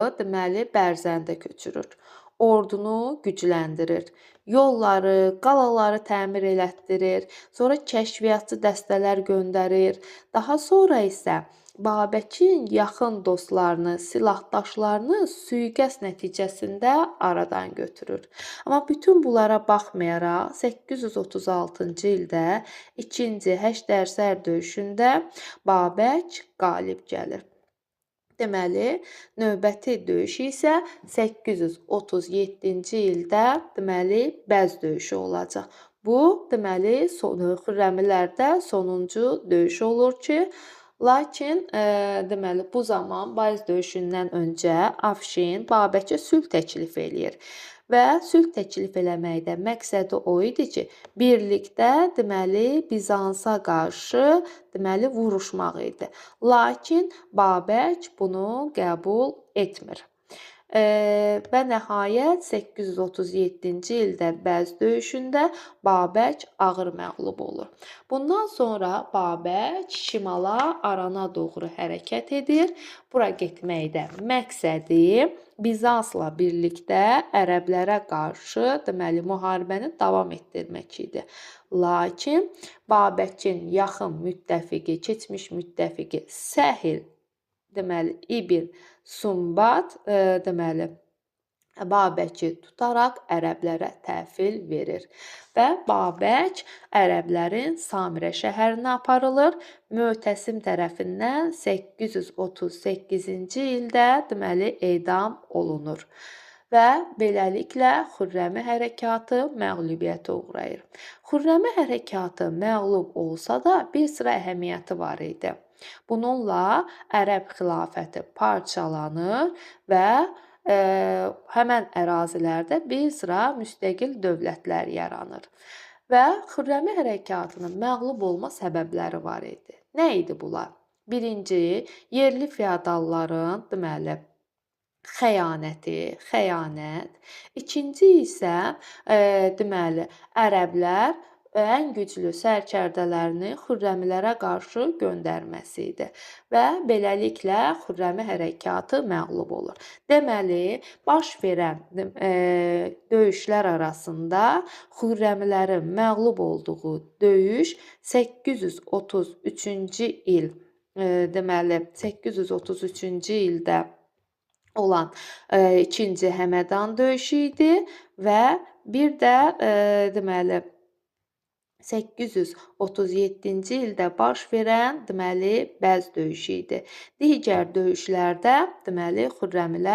deməli, Bərzəndə köçürür. Ordunu gücləndirir. Yolları, qalaları təmir elətdirir. Sonra kəşfiyyatçı dəstələr göndərir. Daha sonra isə Babəkin yaxın dostlarını, silahdaşlarını sui-qəsd nəticəsində aradan götürür. Amma bütün bunlara baxmayaraq 836-cı ildə 2-ci Həşdərsər döyüşündə Babək qalib gəlir. Deməli, növbəti döyüş isə 837-ci ildə deməli Bəz döyüşü olacaq. Bu, deməli, Xürrəmilərdə sonuncu döyüş olur ki, lakin deməli bu zaman Bəz döyüşündən öncə Afşin Babəkə sülh təklif eləyir. Və sülh təklif eləməkdə məqsədi o idi ki, birlikdə deməli Bizansa qarşı deməli vuruşmaq idi. Lakin Babək bunu qəbul etmir. Və nəhayət 837-ci ildə Bəz döyüşündə Babək ağır məğlub olur. Bundan sonra Babək şimala Arana doğru hərəkət edir. Bura getməkdə məqsədi Bizansla birlikdə ərəblərə qarşı deməli müharibəni davam etdirmək idi. Lakin Babəkin yaxın müttəfiqi, keçmiş müttəfiqi Səhil deməli İbn Sumbat deməli Babəki tutaraq ərəblərə təhvil verir və Babək ərəblərin Samirə şəhərinə aparılır. Mötəsim tərəfindən 838-ci ildə deməli edam olunur və beləliklə Xürrəmi hərəkatı məğlubiyyətə uğrayır. Xürrəmi hərəkatı məğlub olsa da bir sıra əhəmiyyəti var idi. Bununla ərəb xilafəti parçalanır və həmən ərazilərdə bir sıra müstəqil dövlətlər yaranır. Və Xürrəmi hərəkatının məğlub olma səbəbləri var idi. Nə idi bunlar? Birinci, yerli feodalların deməli xəyanət. İkinci isə deməli ərəblər ən güclü sərkərdələrini Xürrəmilərə qarşı göndərməsi idi və beləliklə Xürrəmi hərəkatı məğlub olur. Deməli, baş verən döyüşlər arasında Xürrəmilərin məğlub olduğu döyüş 833-cü il deməli 833-cü ildə olan 2-ci Həmədan döyüşü idi və bir də deməli 837-ci ildə baş verən deməli Bəz döyüşü idi. Digər döyüşlərdə deməli Xürrəmilər